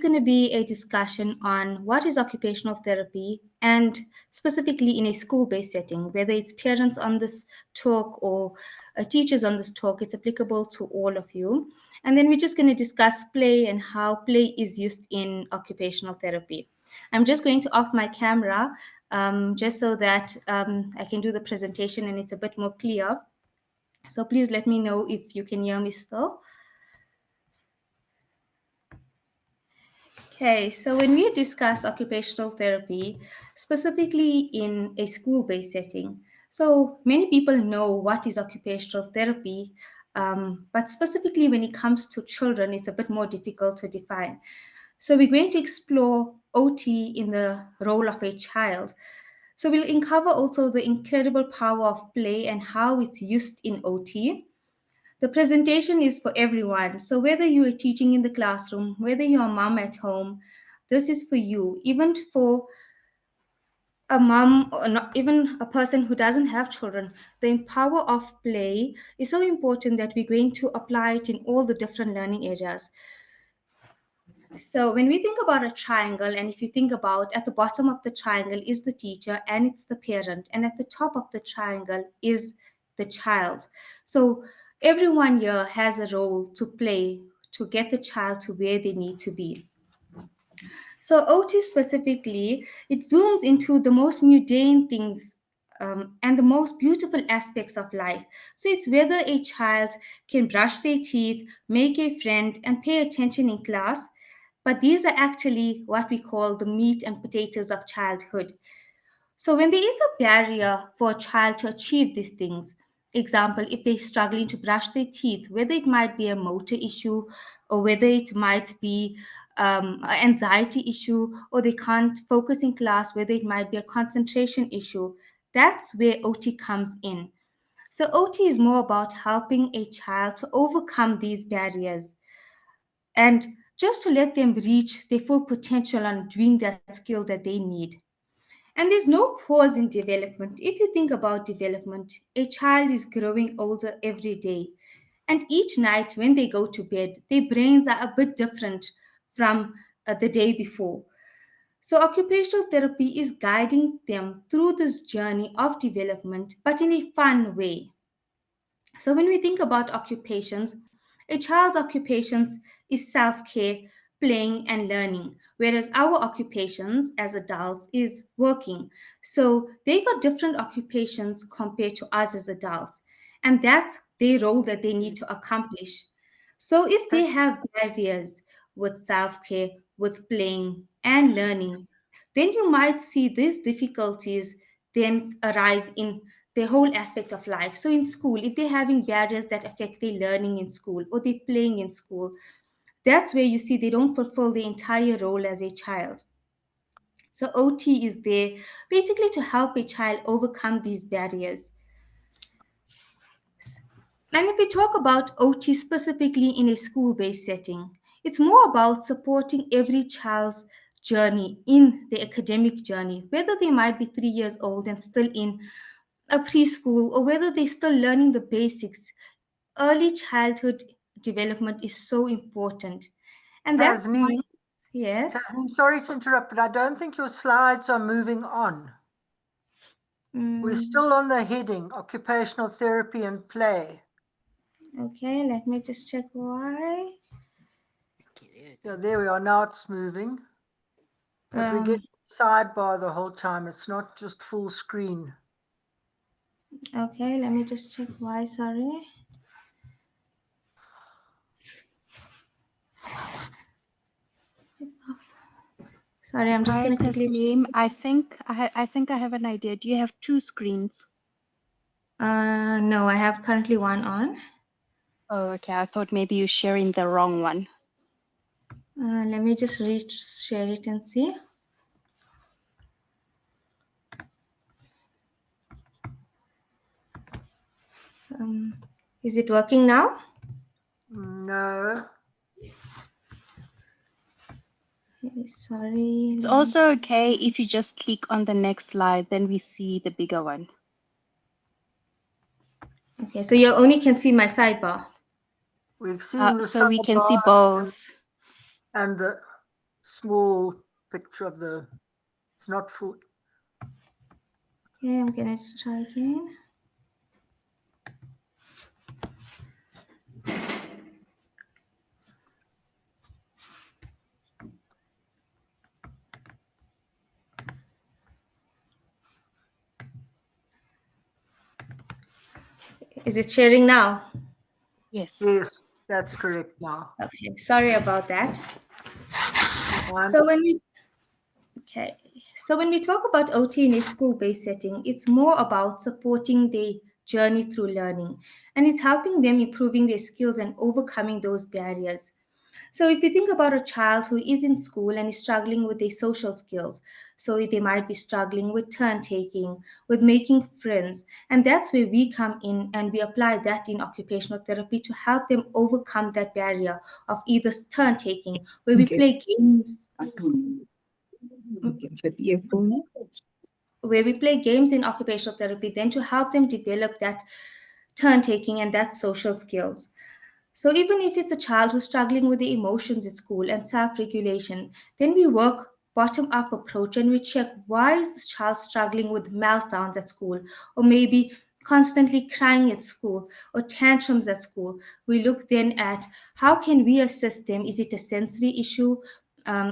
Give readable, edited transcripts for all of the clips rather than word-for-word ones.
just going to be a discussion on what is occupational therapy, and specifically in a school-based setting, whether it's parents on this talk or teachers on this talk, it's applicable to all of you. And then we're just going to discuss play and how play is used in occupational therapy. I'm just going to off my camera just so that I can do the presentation and it's a bit more clear. So please let me know if you can hear me still. Okay, so when we discuss occupational therapy, specifically in a school-based setting, so many people know what is occupational therapy, but specifically when it comes to children, it's a bit more difficult to define. So we're going to explore OT in the role of a child. So we'll uncover also the incredible power of play and how it's used in OT. The presentation is for everyone. So whether you are teaching in the classroom, whether you're a mom at home, this is for you. Even for a mom or not even a person who doesn't have children, the power of play is so important that we're going to apply it in all the different learning areas. So when we think about a triangle, and if you think about at the bottom of the triangle is the teacher and it's the parent, and at the top of the triangle is the child. So everyone here has a role to play to get the child to where they need to be. So OT specifically, it zooms into the most mundane things and the most beautiful aspects of life. So it's whether a child can brush their teeth, make a friend, and pay attention in class. But these are actually what we call the meat and potatoes of childhood. So when there is a barrier for a child to achieve these things, example, if they're struggling to brush their teeth, whether it might be a motor issue or whether it might be an anxiety issue, or they can't focus in class, whether it might be a concentration issue, that's where OT comes in. So OT is more about helping a child to overcome these barriers and just to let them reach their full potential on doing that skill that they need. And there's no pause in development. If you think about development, a child is growing older every day. And each night when they go to bed, their brains are a bit different from the day before. So, occupational therapy is guiding them through this journey of development, but in a fun way. So when we think about occupations, a child's occupations is self-care, playing and learning, whereas our occupations as adults is working. So they got different occupations compared to us as adults, and that's their role that they need to accomplish. So if they have barriers with self-care, with playing and learning, then you might see these difficulties then arise in the whole aspect of life. So in school, if they're having barriers that affect their learning in school or they're playing in school, that's where you see they don't fulfill the entire role as a child. So OT is there basically to help a child overcome these barriers. And if we talk about OT specifically in a school based setting, it's more about supporting every child's journey in the academic journey, whether they might be 3 years old and still in a preschool or whether they're still learning the basics. Early childhood development is so important. And that's why, Tasneem, yes. sorry to interrupt, but I don't think your slides are moving on. We're still on the heading, occupational therapy and play. Okay, let me just check why. Yeah, there we are. Now it's moving. But we get sidebar the whole time. It's not just full screen. Okay, let me just check why, sorry. Sorry, I'm just Hi, going to quickly. Tasneem. I think I have an idea. Do you have two screens? No, I have currently one on. Oh, okay. I thought maybe you're sharing the wrong one. Let me just share it and see. Is it working now? No. Sorry. It's also okay if you just click on the next slide, then we see the bigger one. Okay, so you only can see my sidebar. We've seen the So we can see both. and the small picture of the, it's not full. Okay, I'm gonna try again. Is it sharing now? Yes. Yes, that's correct now. Okay, sorry about that. Fine. So when we Okay. So when we talk about OT in a school-based setting, it's more about supporting their journey through learning, and it's helping them improving their skills and overcoming those barriers. So if you think about a child who is in school and is struggling with their social skills, so they might be struggling with turn taking, with making friends, and that's where we come in and we apply that in occupational therapy to help them overcome that barrier of either turn taking, where we Okay. play games in occupational therapy, then to help them develop that turn taking and that social skills. So even if it's a child who's struggling with the emotions at school and self-regulation, then we work bottom-up approach and we check, why is this child struggling with meltdowns at school, or maybe constantly crying at school or tantrums at school. We look then at, how can we assist them? Is it a sensory issue?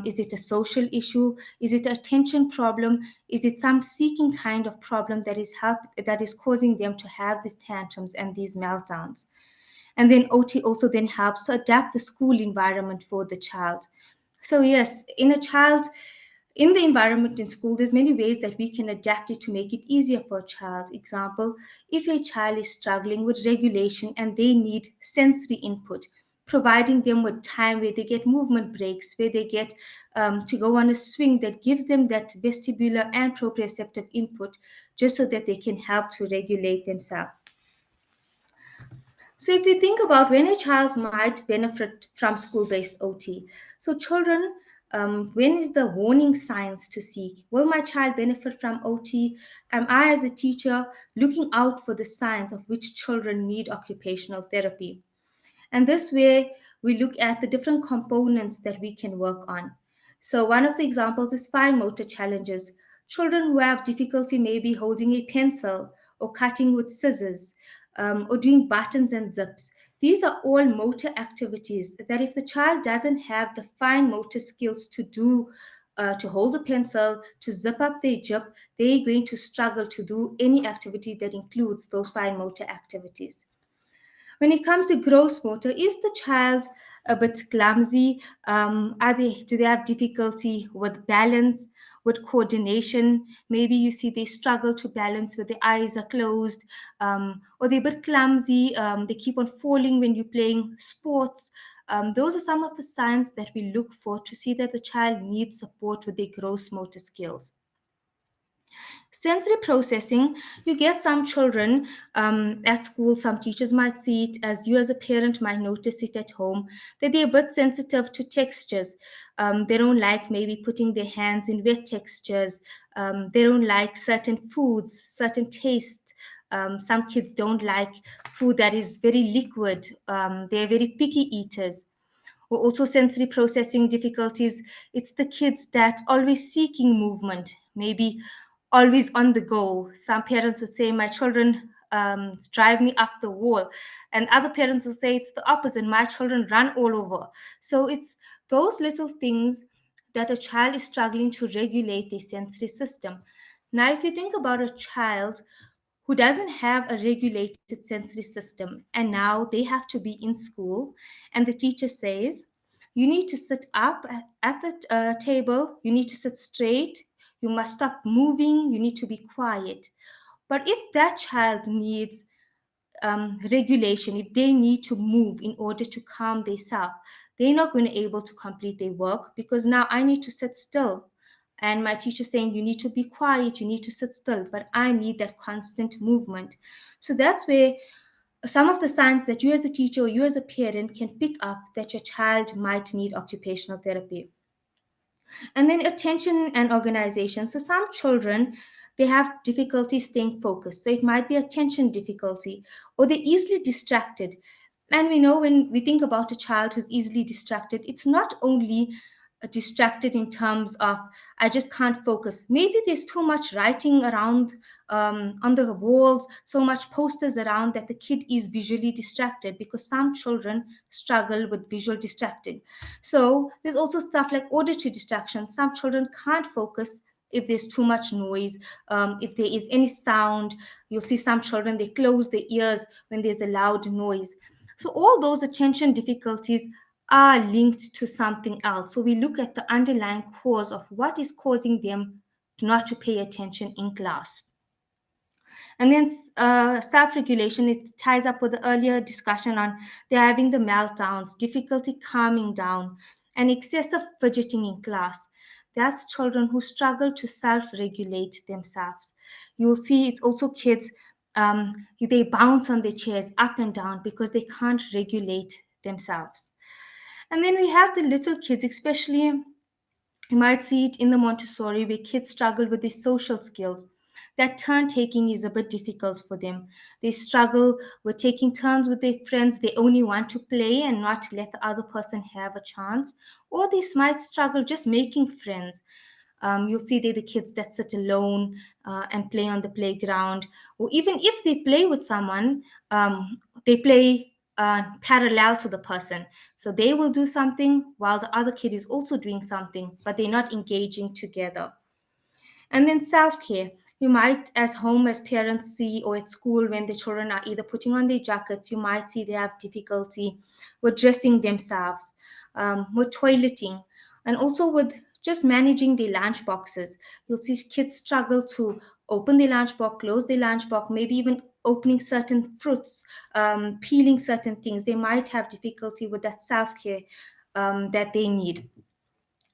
Is it a social issue? Is it an attention problem? Is it some seeking kind of problem that is causing them to have these tantrums and these meltdowns? And then OT also then helps to adapt the school environment for the child. So yes, in the environment in school, there's many ways that we can adapt it to make it easier for a child. Example, if a child is struggling with regulation and they need sensory input, providing them with time where they get movement breaks, where they get to go on a swing that gives them that vestibular and proprioceptive input, just so that they can help to regulate themselves. So, if you think about when a child might benefit from school based OT, so children, when is the warning signs to seek? Will my child benefit from OT? Am I, as a teacher, looking out for the signs of which children need occupational therapy? And this way, we look at the different components that we can work on. So, one of the examples is fine motor challenges. Children who have difficulty maybe holding a pencil or cutting with scissors, or doing buttons and zips. These are all motor activities that, if the child doesn't have the fine motor skills to do, to hold a pencil, to zip up their jib, they're going to struggle to do any activity that includes those fine motor activities. When it comes to gross motor, is the child a bit clumsy? Do they have difficulty with balance, with coordination? Maybe you see they struggle to balance with their eyes are closed, or they're a bit clumsy. They keep on falling when you're playing sports. Those are some of the signs that we look for to see that the child needs support with their gross motor skills. Sensory processing, you get some children at school, some teachers might see it, as you as a parent might notice it at home, that they're a bit sensitive to textures. They don't like maybe putting their hands in wet textures. They don't like certain foods, certain tastes. Some kids don't like food that is very liquid. They're very picky eaters. Or also sensory processing difficulties. It's the kids that always seeking movement, maybe always on the go. Some parents would say, my children drive me up the wall. And other parents will say it's the opposite, my children run all over. So it's those little things that a child is struggling to regulate their sensory system. Now, if you think about a child who doesn't have a regulated sensory system, and now they have to be in school, and the teacher says, you need to sit up at the table, you need to sit straight, you must stop moving, you need to be quiet. But if that child needs regulation, if they need to move in order to calm themselves, they're not going to be able to complete their work, because now I need to sit still. And my teacher saying, you need to be quiet, you need to sit still, but I need that constant movement. So that's where some of the signs that you as a teacher or you as a parent can pick up that your child might need occupational therapy. And then attention and organization. So some children, they have difficulty staying focused. So it might be attention difficulty, or they're easily distracted. And we know when we think about a child who's easily distracted, it's not only distracted in terms of I just can't focus. Maybe there's too much writing around on the walls, so much posters around that the kid is visually distracted, because some children struggle with visual distracting. So there's also stuff like auditory distraction. Some children can't focus if there's too much noise, if there is any sound. You'll see some children, they close their ears when there's a loud noise. So all those attention difficulties are linked to something else. So we look at the underlying cause of what is causing them not to pay attention in class. And then self-regulation, it ties up with the earlier discussion on they're having the meltdowns, difficulty calming down, and excessive fidgeting in class. That's children who struggle to self-regulate themselves. You'll see it's also kids, they bounce on their chairs up and down because they can't regulate themselves. And then we have the little kids, especially you might see it in the Montessori where kids struggle with their social skills. That turn taking is a bit difficult for them. They struggle with taking turns with their friends. They only want to play and not let the other person have a chance. Or they might struggle just making friends. You'll see they're the kids that sit alone and play on the playground. Or even if they play with someone, they play parallel to the person. So they will do something while the other kid is also doing something, but they're not engaging together. And then self-care. You might, as home, as parents see, or at school, when the children are either putting on their jackets, you might see they have difficulty with dressing themselves, with toileting, and also with just managing their lunch boxes. You'll see kids struggle to open their lunchbox, close their lunchbox, maybe even opening certain fruits, peeling certain things. They might have difficulty with that self-care that they need.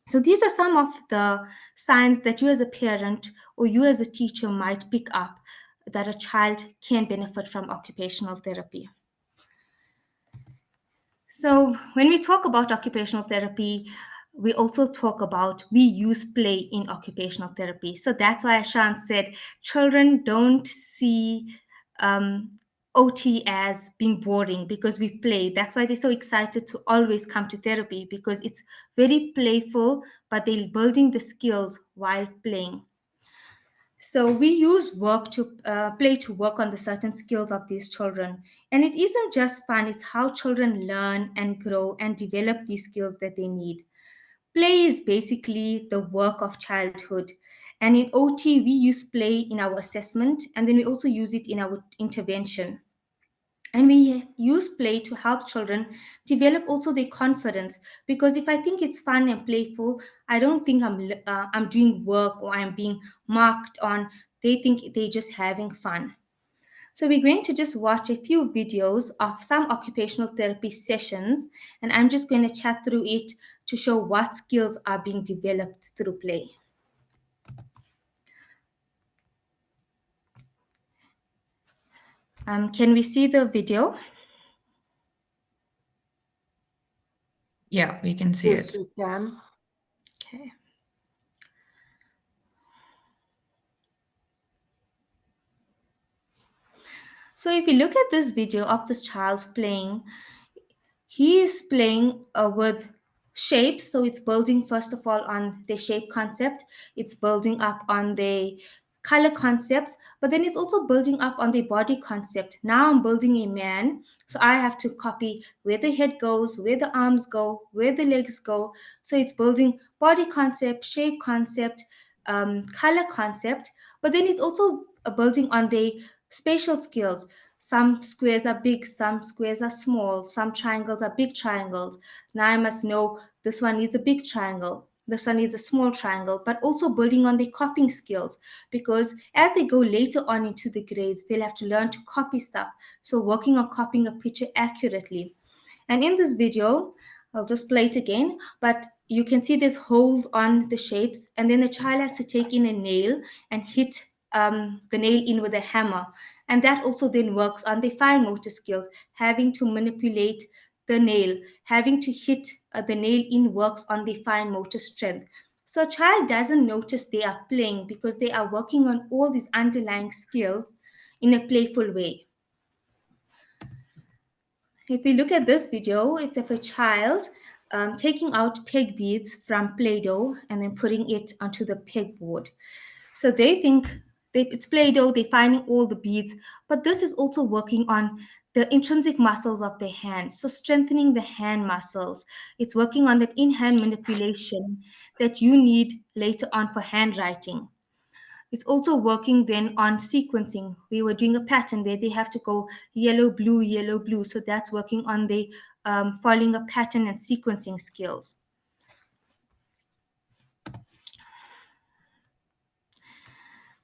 So these are some of the signs that you as a parent or you as a teacher might pick up that a child can benefit from occupational therapy. So when we talk about occupational therapy, we also talk about we use play in occupational therapy. So that's why Ashan said children don't see OT as being boring because we play. That's why they're so excited to always come to therapy, because it's very playful, but they're building the skills while playing. So we use work to play to work on the certain skills of these children. And it isn't just fun, it's how children learn and grow and develop these skills that they need. Play is basically the work of childhood. And in OT, we use play in our assessment, and then we also use it in our intervention. And we use play to help children develop also their confidence, because if I think it's fun and playful, I don't think I'm doing work or I'm being marked on. They think they're just having fun. So we're going to just watch a few videos of some occupational therapy sessions, and I'm just going to chat through it to show what skills are being developed through play. Can we see the video? Yeah, we can see Yes, it. we can. Okay. So if you look at this video of this child playing, he is playing with shapes. So it's building, first of all, on the shape concept. It's building up on the color concepts, but then it's also building up on the body concept. Now I'm building a man. So I have to copy where the head goes, where the arms go, where the legs go. So it's building body concept, shape concept, color concept, but then it's also building on the spatial skills. Some squares are big, some squares are small, some triangles are big triangles. Now I must know this one needs a big triangle, this one needs a small triangle, but also building on their copying skills, because as they go later on into the grades, they'll have to learn to copy stuff. So working on copying a picture accurately. And in this video, I'll just play it again, but you can see there's holes on the shapes, and then the child has to take in a nail and hit the nail in with a hammer. And that also then works on the fine motor skills, having to manipulate the nail, having to hit the nail in works on the fine motor strength. So a child doesn't notice they are playing because they are working on all these underlying skills in a playful way. If we look at this video, it's of a child taking out peg beads from Play-Doh and then putting it onto the pegboard. So they think it's Play-Doh, they're finding all the beads, but this is also working on the intrinsic muscles of their hands, so strengthening the hand muscles. It's working on that in-hand manipulation that you need later on for handwriting. It's also working then on sequencing. We were doing a pattern where they have to go yellow, blue, yellow, blue. So that's working on the following a pattern and sequencing skills.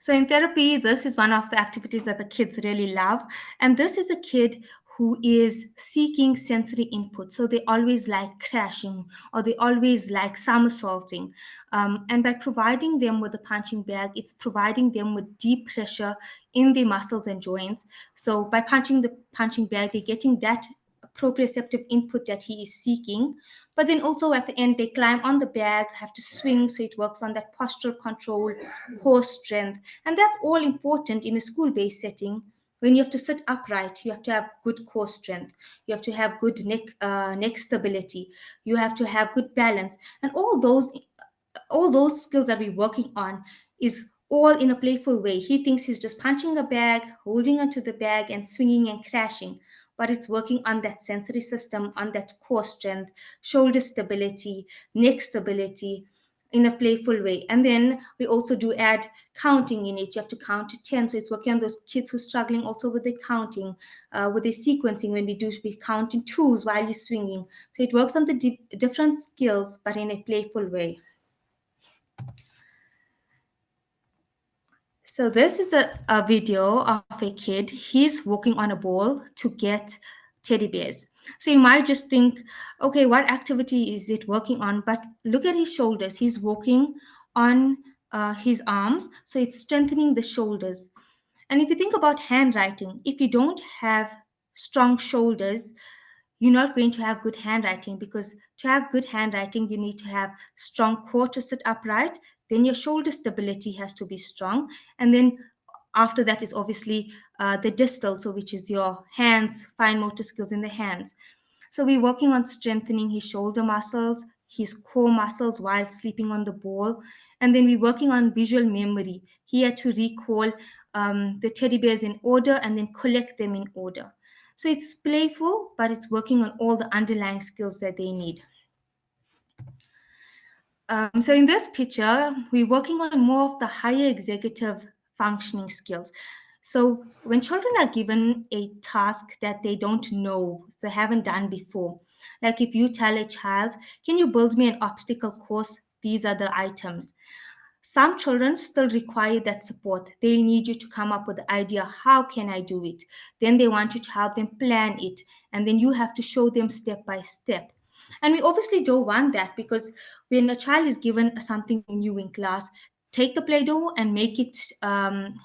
So in therapy, this is one of the activities that the kids really love. And this is a kid who is seeking sensory input. So they always like crashing or they always like somersaulting. And by providing them with a punching bag, it's providing them with deep pressure in their muscles and joints. So by punching the punching bag, they're getting that proprioceptive input that he is seeking. But then also at the end, they climb on the bag, have to swing, so it works on that postural control, core strength. And that's all important in a school-based setting. When you have to sit upright, you have to have good core strength. You have to have good neck stability. You have to have good balance. And all those skills that we're working on is all in a playful way. He thinks he's just punching a bag, holding onto the bag, and swinging and crashing. But it's working on that sensory system, on that core strength, shoulder stability, neck stability in a playful way. And then we also do add counting in it. You have to count to 10. So it's working on those kids who are struggling also with the counting, with the sequencing. When we count in twos while you're swinging. So it works on the different skills, but in a playful way. So this is a video of a kid. He's walking on a ball to get teddy bears. So you might just think, okay, what activity is it working on? But look at his shoulders. He's walking on his arms. So it's strengthening the shoulders. And if you think about handwriting, if you don't have strong shoulders, you're not going to have good handwriting, because to have good handwriting, you need to have strong core to sit upright. Then your shoulder stability has to be strong. And then after that is obviously the distal, so which is your hands, fine motor skills in the hands. So we're working on strengthening his shoulder muscles, his core muscles while sleeping on the ball. And then we're working on visual memory. He had to recall the teddy bears in order and then collect them in order. So it's playful, but it's working on all the underlying skills that they need. So in this picture, we're working on more of the higher executive functioning skills. So when children are given a task that they don't know, they haven't done before, like if you tell a child, can you build me an obstacle course? These are the items. Some children still require that support. They need you to come up with the idea, how can I do it? Then they want you to help them plan it. And then you have to show them step by step. And we obviously don't want that, because when a child is given something new in class, take the Play-Doh and make it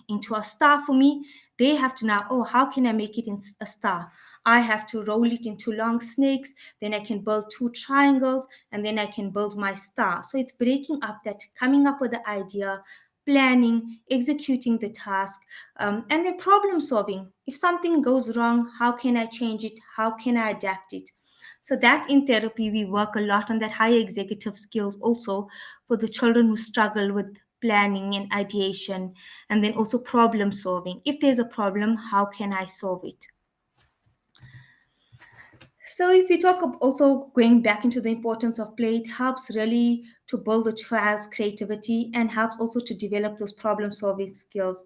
into a star for me. They have to now, oh, how can I make it in a star? I have to roll it into long snakes, then I can build two triangles, and then I can build my star. So it's breaking up that, coming up with the idea, planning, executing the task, and then problem solving. If something goes wrong, how can I change it? How can I adapt it? So that in therapy, we work a lot on that higher executive skills also for the children who struggle with planning and ideation, and then also problem solving. If there's a problem, how can I solve it? So if we talk also going back into the importance of play, it helps really to build the child's creativity and helps also to develop those problem solving skills.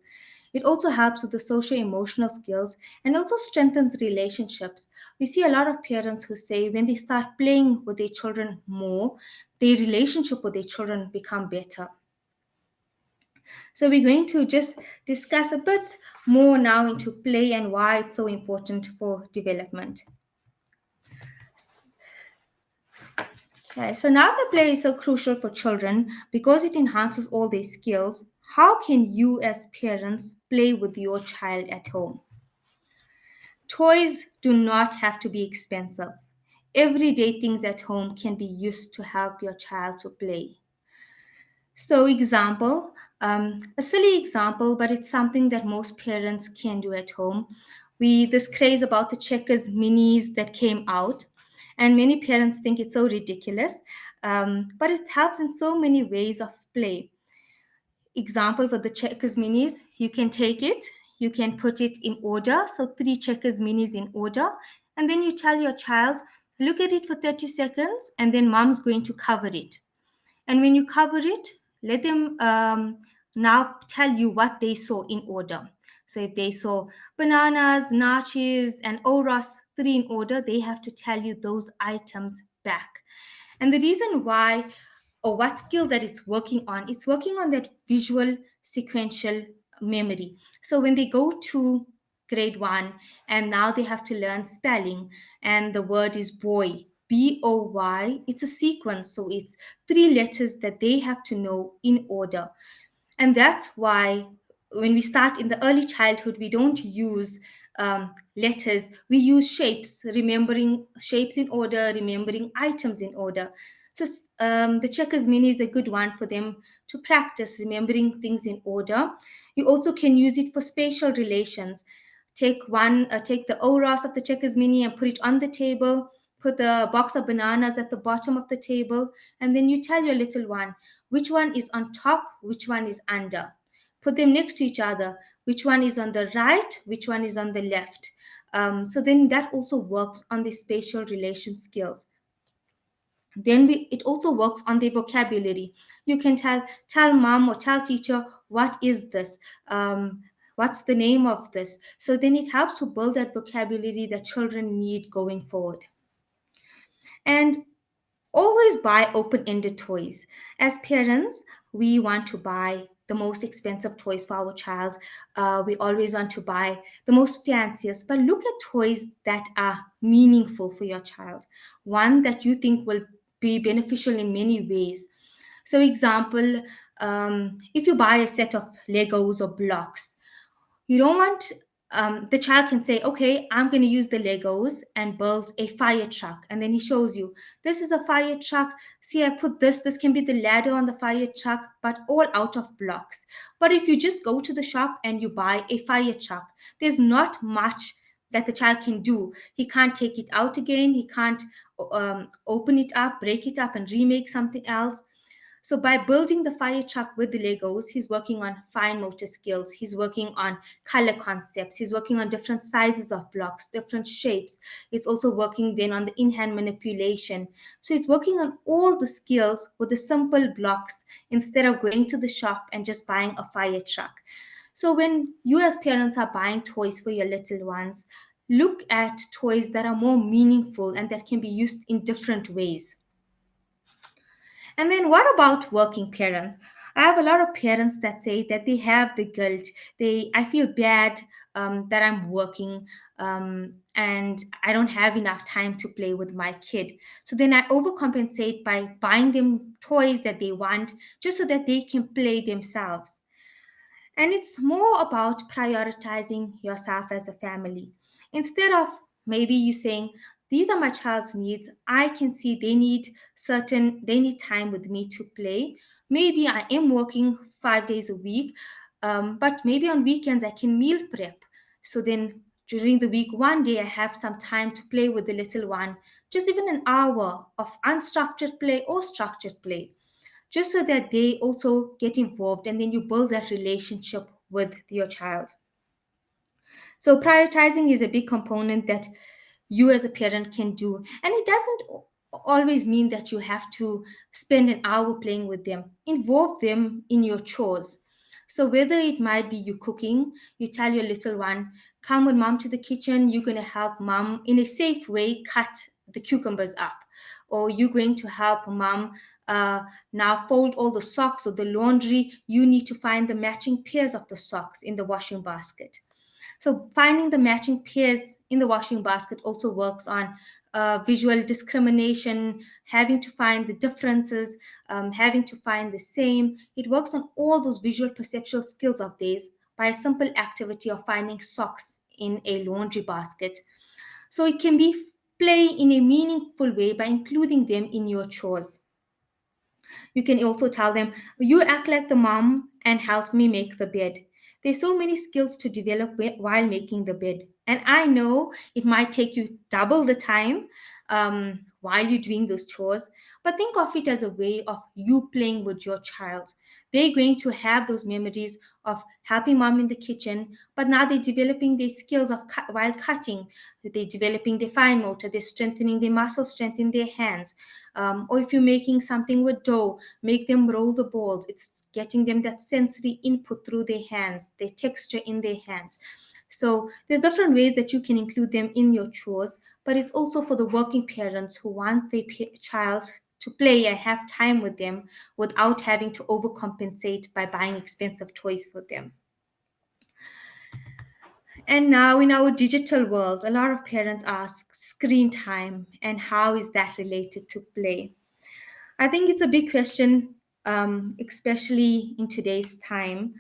It also helps with the social emotional skills and also strengthens relationships. We see a lot of parents who say when they start playing with their children more, their relationship with their children become better. So we're going to just discuss a bit more now into play and why it's so important for development. Okay, so now the play is so crucial for children because it enhances all their skills. How can you as parents play with your child at home? Toys do not have to be expensive. Everyday things at home can be used to help your child to play. So example, a silly example, but it's something that most parents can do at home. This craze about the checkers minis that came out. And many parents think it's so ridiculous, but it helps in so many ways of play. Example for the checkers minis, you can take it, you can put it in order, so 3 checkers minis in order, and then you tell your child, look at it for 30 seconds, and then mom's going to cover it. And when you cover it, let them now tell you what they saw in order. So if they saw bananas, nachos, and oras, 3 in order, they have to tell you those items back. And the reason why, or what skill that it's working on that visual sequential memory. So when they go to grade 1 and now they have to learn spelling, and the word is boy, boy, it's a sequence, so it's 3 letters that they have to know in order. And that's why when we start in the early childhood, we don't use letters, we use shapes, remembering shapes in order, remembering items in order. So the checkers mini is a good one for them to practice remembering things in order. You also can use it for spatial relations. Take the oras of the checkers mini and put it on the table. Put the box of bananas at the bottom of the table, and then you tell your little one which one is on top, which one is under. Put them next to each other. Which one is on the right, which one is on the left. So then that also works on the spatial relation skills. Then it also works on the vocabulary. You can tell mom or tell teacher, what is this? What's the name of this? So then it helps to build that vocabulary that children need going forward. And always buy open-ended toys. As parents, we want to buy the most expensive toys for our child. We always want to buy the most fanciest, but look at toys that are meaningful for your child, one that you think will be beneficial in many ways. So example, if you buy a set of Legos or blocks, you don't want the child can say, okay, I'm going to use the Legos and build a fire truck. And then he shows you, this is a fire truck. See, I put this can be the ladder on the fire truck, but all out of blocks. But if you just go to the shop and you buy a fire truck, there's not much that the child can do. He can't take it out again. He can't open it up, break it up, and remake something else. So by building the fire truck with the Legos, he's working on fine motor skills. He's working on color concepts. He's working on different sizes of blocks, different shapes. It's also working then on the in-hand manipulation. So it's working on all the skills with the simple blocks instead of going to the shop and just buying a fire truck. So when you as parents are buying toys for your little ones, look at toys that are more meaningful and that can be used in different ways. And then what about working parents? I have a lot of parents that say that they have the guilt. I feel bad that I'm working and I don't have enough time to play with my kid. So then I overcompensate by buying them toys that they want just so that they can play themselves. And it's more about prioritizing yourself as a family. Instead of maybe you saying, these are my child's needs. I can see they need time with me to play. Maybe I am working 5 days a week, but maybe on weekends I can meal prep. So then during the week, one day I have some time to play with the little one, just even an hour of unstructured play or structured play, just so that they also get involved and then you build that relationship with your child. So prioritizing is a big component that you as a parent can do. And it doesn't always mean that you have to spend an hour playing with them. Involve them in your chores. So whether it might be you cooking, you tell your little one, come with mom to the kitchen, you're going to help mom in a safe way cut the cucumbers up. Or you're going to help mom now fold all the socks or the laundry. You need to find the matching pairs of the socks in the washing basket. So finding the matching pairs in the washing basket also works on visual discrimination, having to find the differences, having to find the same. It works on all those visual perceptual skills of theirs by a simple activity of finding socks in a laundry basket. So it can be play in a meaningful way by including them in your chores. You can also tell them, you act like the mom and help me make the bed. There's so many skills to develop while making the bed. And I know it might take you double the time while you're doing those chores, but think of it as a way of you playing with your child. They're going to have those memories of helping mom in the kitchen, but now they're developing their skills of while cutting. They're developing their fine motor, they're strengthening their muscle strength in their hands. Or if you're making something with dough, make them roll the balls. It's getting them that sensory input through their hands, their texture in their hands. So there's different ways that you can include them in your chores, but it's also for the working parents who want their child to play and have time with them without having to overcompensate by buying expensive toys for them. And now in our digital world, a lot of parents ask screen time and how is that related to play? I think it's a big question, especially in today's time.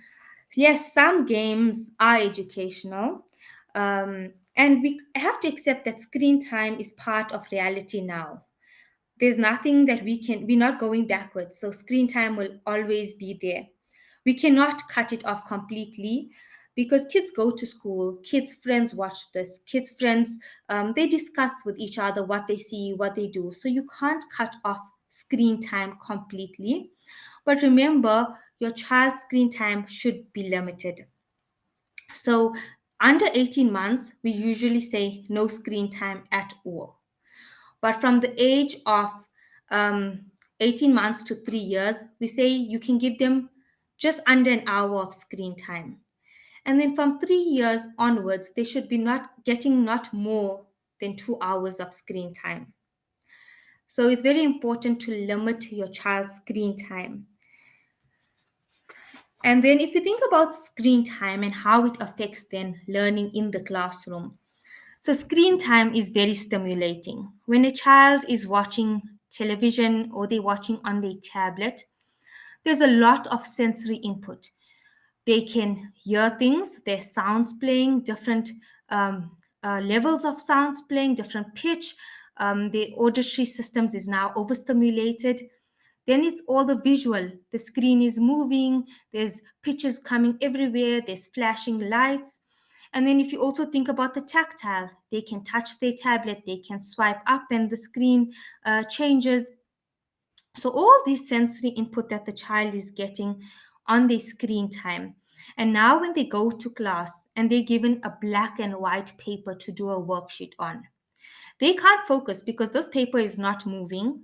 Yes, some games are educational, and we have to accept that screen time is part of reality now. There's nothing that we're not going backwards. So screen time will always be there. We cannot cut it off completely because kids go to school, kids' friends watch this, kids' friends, they discuss with each other what they see, what they do. So you can't cut off screen time completely. But remember, your child's screen time should be limited. So under 18 months, we usually say no screen time at all. But from the age of 18 months to 3 years, we say you can give them just under an hour of screen time. And then from 3 years onwards, they should be not getting not more than 2 hours of screen time. So it's very important to limit your child's screen time. And then if you think about screen time and how it affects then learning in the classroom. So screen time is very stimulating. When a child is watching television or they're watching on their tablet, there's a lot of sensory input. They can hear things, there's sounds playing, different levels of sounds playing, different pitch. The auditory systems is now overstimulated. Then it's all the visual. The screen is moving, there's pictures coming everywhere, there's flashing lights. And then if you also think about the tactile, they can touch their tablet, they can swipe up and the screen changes. So all this sensory input that the child is getting on their screen time. And now when they go to class and they're given a black and white paper to do a worksheet on, they can't focus because this paper is not moving.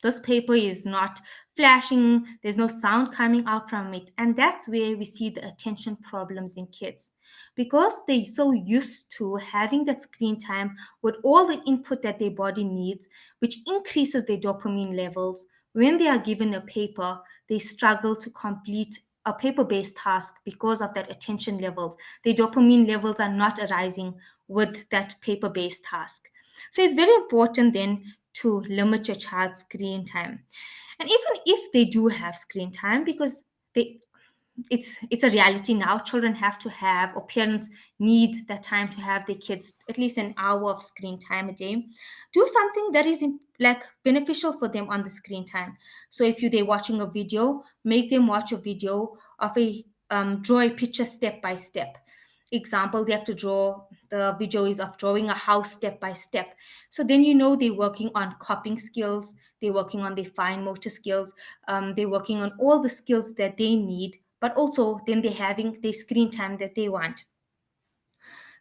This paper is not flashing. There's no sound coming out from it. And that's where we see the attention problems in kids because they're so used to having that screen time with all the input that their body needs, which increases their dopamine levels. When they are given a paper, they struggle to complete a paper-based task because of that attention levels. Their dopamine levels are not arising with that paper-based task. So it's very important then to limit your child's screen time. And even if they do have screen time, because it's a reality now, children have to have, or parents need that time to have their kids at least an hour of screen time a day. Do something that is like beneficial for them on the screen time. So if they're watching a video, make them watch a video of a draw a picture step by step. Example, they have to draw, the video is of drawing a house step by step. So then they're working on copying skills, they're working on their fine motor skills, they're working on all the skills that they need, but also then they're having the screen time that they want.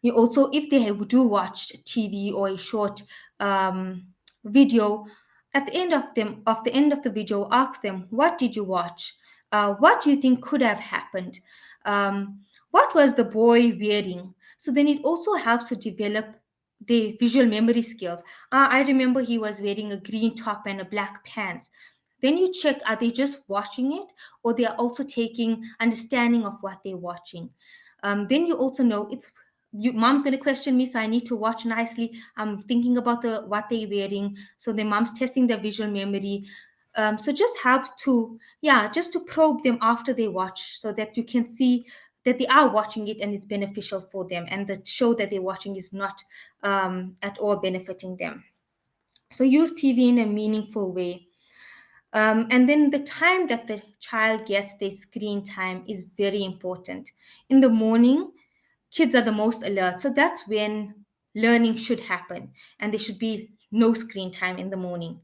You also, if they do watch TV or a short video, at the end of the video, ask them, what did you watch? What do you think could have happened? What was the boy wearing? So then it also helps to develop the visual memory skills. I remember he was wearing a green top and a black pants. Then you check, are they just watching it or they are also taking understanding of what they're watching? Then you also know mom's going to question me, so I need to watch nicely. I'm thinking about what they're wearing. So the mom's testing their visual memory. So just help to, just to probe them after they watch so that you can see that they are watching it and it's beneficial for them, and the show that they're watching is not at all benefiting them. So use TV in a meaningful way. And then the time that the child gets their screen time is very important. In the morning, kids are the most alert. So that's when learning should happen, and there should be no screen time in the morning.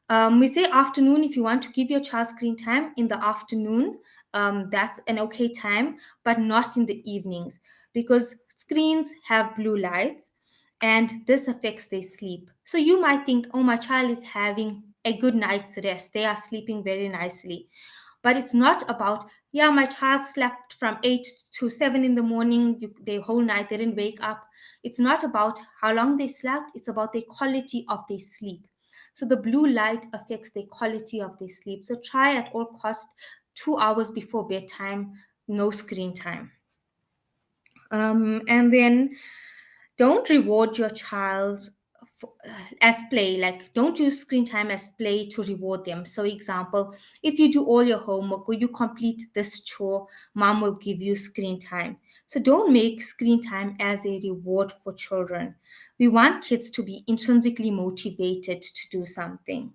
We say afternoon, if you want to give your child screen time in the afternoon, that's an okay time, but not in the evenings, because screens have blue lights and this affects their sleep. So you might think, oh, my child is having a good night's rest, they are sleeping very nicely. But it's not about, yeah, my child slept from 8 to 7 in the morning, the whole night, they didn't wake up. It's not about how long they slept, it's about the quality of their sleep. So the blue light affects the quality of their sleep. So try at all cost 2 hours before bedtime, no screen time. And then don't reward your child as play. Like, don't use screen time as play to reward them. So example, if you do all your homework or you complete this chore, mom will give you screen time. So don't make screen time as a reward for children. We want kids to be intrinsically motivated to do something.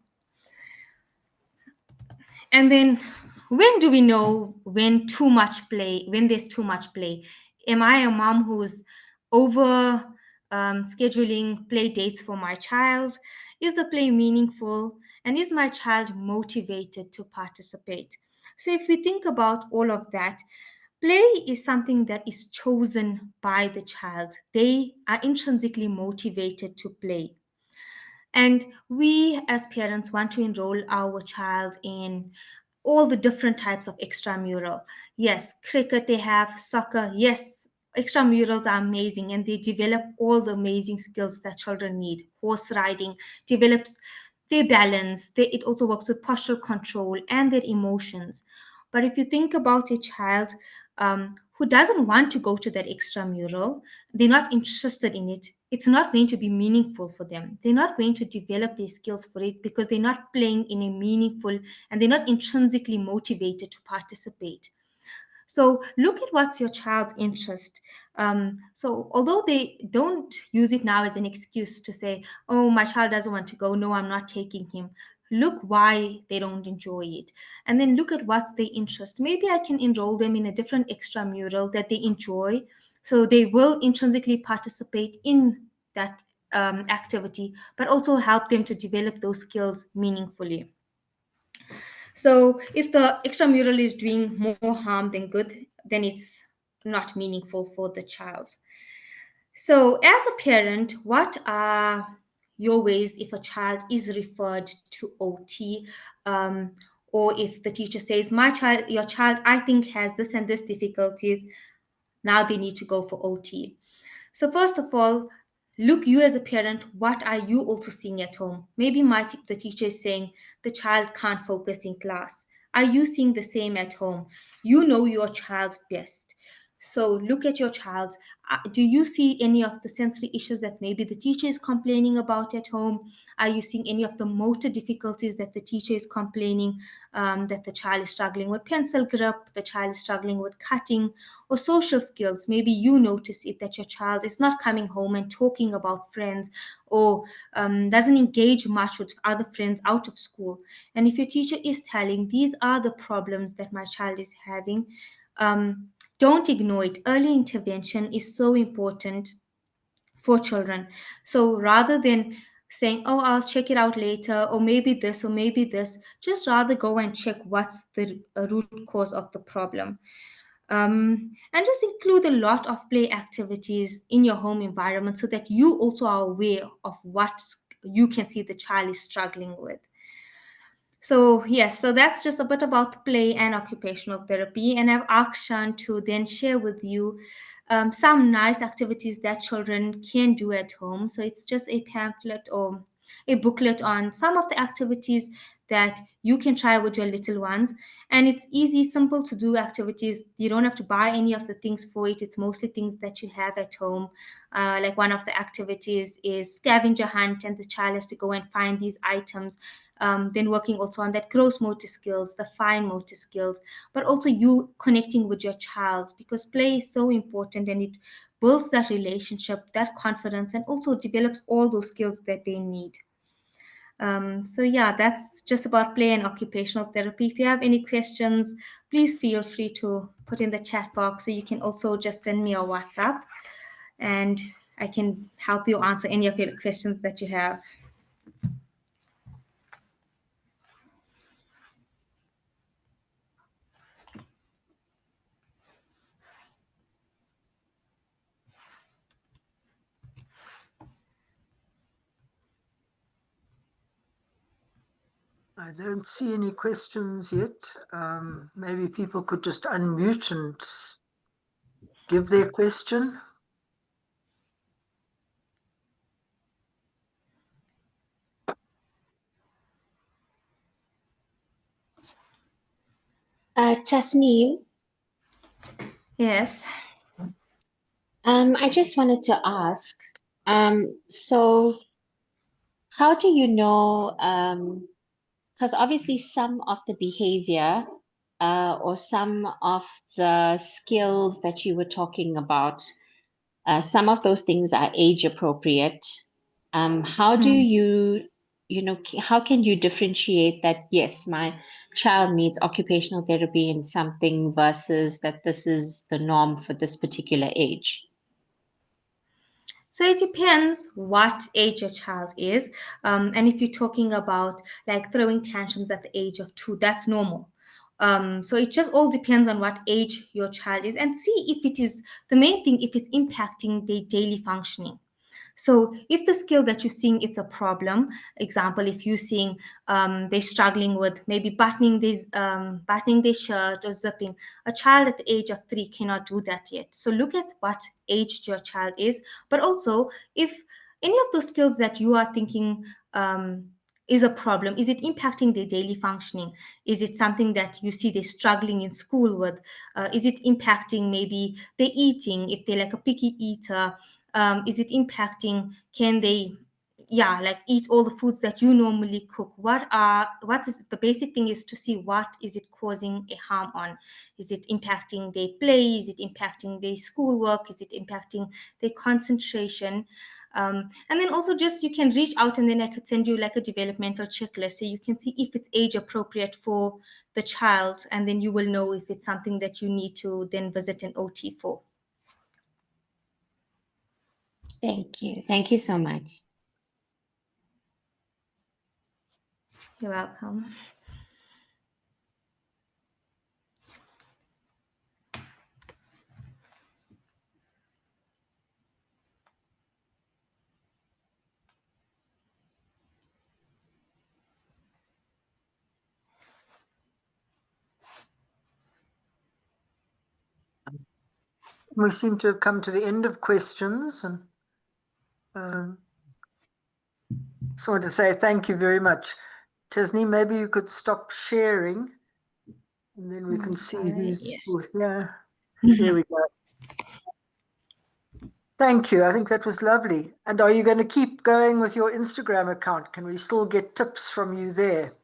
And then, when do we know when there's too much play? Am I a mom who's over scheduling play dates for my child? Is the play meaningful? And is my child motivated to participate? So if we think about all of that, play is something that is chosen by the child. They are intrinsically motivated to play. And we as parents want to enroll our child in all the different types of extramural. Yes, cricket they have, soccer, yes, extramurals are amazing and they develop all the amazing skills that children need. Horse riding develops their balance, it also works with postural control and their emotions. But if you think about a child who doesn't want to go to that extramural, they're not interested in it, it's not going to be meaningful for them. They're not going to develop their skills for it because they're not playing in a meaningful, and they're not intrinsically motivated to participate. So look at what's your child's interest. So although they don't use it now as an excuse to say, oh, my child doesn't want to go, no, I'm not taking him. Look why they don't enjoy it. And then look at what's their interest. Maybe I can enroll them in a different extramural that they enjoy. So they will intrinsically participate in that activity, but also help them to develop those skills meaningfully. So if the extramural is doing more harm than good, then it's not meaningful for the child. So as a parent, what are your ways if a child is referred to OT, or if the teacher says, your child, I think has this and this difficulties, now they need to go for OT. So first of all, look, you as a parent, what are you also seeing at home? Maybe the teacher is saying the child can't focus in class. Are you seeing the same at home? You know your child best. So look at your child. Do you see any of the sensory issues that maybe the teacher is complaining about at home? Are you seeing any of the motor difficulties that the teacher is complaining, that the child is struggling with pencil grip, the child is struggling with cutting, or social skills? Maybe you notice it that your child is not coming home and talking about friends, or doesn't engage much with other friends out of school. And if your teacher is telling, these are the problems that my child is having, don't ignore it. Early intervention is so important for children. So rather than saying, oh, I'll check it out later, or maybe this, just rather go and check what's the root cause of the problem. And just include a lot of play activities in your home environment so that you also are aware of what you can see the child is struggling with. So yes, so that's just a bit about play and occupational therapy. And I've asked Shan to then share with you some nice activities that children can do at home. So it's just a pamphlet or a booklet on some of the activities that you can try with your little ones. And it's easy, simple to do activities. You don't have to buy any of the things for it. It's mostly things that you have at home. Like one of the activities is scavenger hunt, and the child has to go and find these items. Then working also on that gross motor skills, the fine motor skills, but also you connecting with your child, because play is so important and it builds that relationship, that confidence, and also develops all those skills that they need. So yeah, that's just about play and occupational therapy. If you have any questions, please feel free to put in the chat box, so you can also just send me a WhatsApp, and I can help you answer any of your questions that you have. I don't see any questions yet. Maybe people could just unmute and give their question. Tasneem, Yes. I just wanted to ask, so how do you know, because obviously some of the behavior or some of the skills that you were talking about, some of those things are age appropriate. How do how can you differentiate that, yes, my child needs occupational therapy in something versus that this is the norm for this particular age? So it depends what age your child is. And if you're talking about like throwing tantrums at the age of 2, that's normal. So it just all depends on what age your child is, and see if it is the main thing, if it's impacting their daily functioning. So if the skill that you're seeing it's a problem, example, if you're seeing they're struggling with maybe buttoning their shirt or zipping, a child at the age of 3 cannot do that yet. So look at what age your child is, but also if any of those skills that you are thinking is a problem, is it impacting their daily functioning? Is it something that you see they're struggling in school with? Is it impacting maybe their eating, if they're like a picky eater? Is it impacting, can they like eat all the foods that you normally cook? What is the basic thing is to see what is it causing a harm on. Is it impacting their play? Is it impacting their schoolwork? Is it impacting their concentration? And then also just you can reach out, and then I could send you like a developmental checklist so you can see if it's age appropriate for the child, and then you will know if it's something that you need to then visit an OT for. Thank you. Thank you so much. You're welcome. We seem to have come to the end of questions, and just want to say thank you very much. Tasneem, maybe you could stop sharing, and then we can see who's Yes. here. There we go. Thank you. I think that was lovely. And are you going to keep going with your Instagram account? Can we still get tips from you there?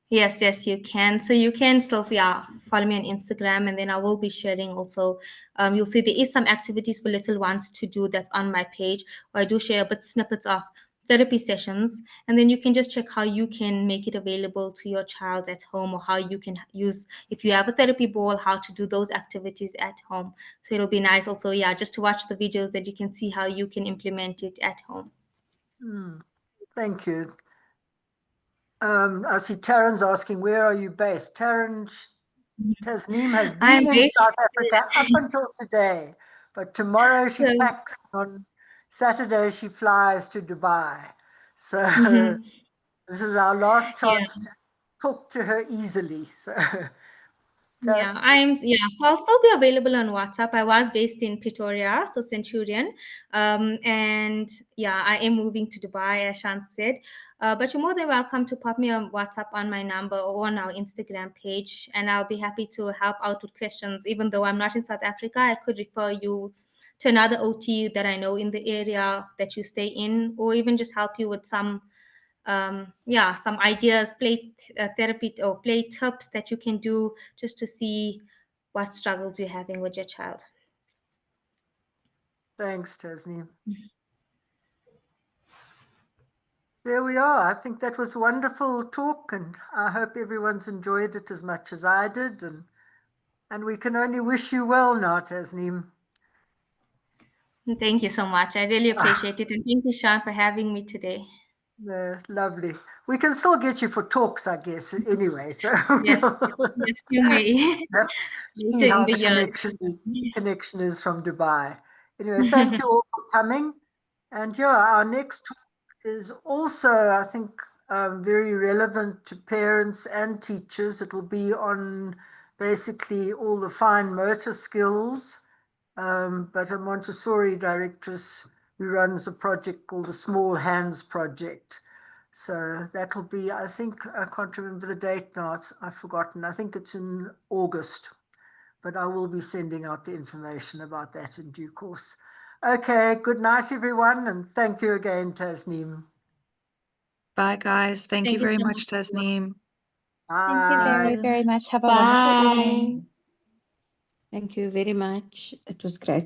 Yes, you can. So you can still follow me on Instagram, and then I will be sharing also. You'll see there is some activities for little ones to do that's on my page, where I do share a bit snippets of therapy sessions, and then you can just check how you can make it available to your child at home, or how you can use, if you have a therapy ball, how to do those activities at home. So it'll be nice also, just to watch the videos that you can see how you can implement it at home. Thank you. I see Taryn's asking, where are you based? Tasneem has I'm been in based South Africa up until today, but tomorrow she So- packs. On Saturday she flies to Dubai. So this is our last chance to talk to her easily. So So I'll still be available on WhatsApp. I was based in Pretoria, so Centurion. And I am moving to Dubai, as Shan said. But you're more than welcome to pop me on WhatsApp on my number or on our Instagram page, and I'll be happy to help out with questions. Even though I'm not in South Africa, I could refer you to another OT that I know in the area that you stay in, or even just help you with some some ideas, play therapy or play tips that you can do just to see what struggles you're having with your child. thanks, Tasneem. There we are. I think that was wonderful talk, and I hope everyone's enjoyed it as much as I did. And And we can only wish you well now, Tasneem. Thank you so much. I really appreciate it. And thank you, Sean, for having me today. Lovely. We can still get you for talks, I guess, anyway. So Yes, yes, you may. let's see Later how in the the year. connection is from Dubai. Anyway, thank you all for coming. And yeah, our next talk is also, I think, very relevant to parents and teachers. It will be on basically all the fine motor skills. But a Montessori directress who runs a project called the Small Hands Project. So that'll be, I think, I can't remember the date now, I've forgotten. I think it's in August, but I will be sending out the information about that in due course. Okay, good night, everyone, and thank you again, Tasneem. Bye, guys. Thank you Thank you very so much, much. Tasneem. Thank you very, Bye. very much. Have a wonderful Bye. evening. Thank you very much. It was great.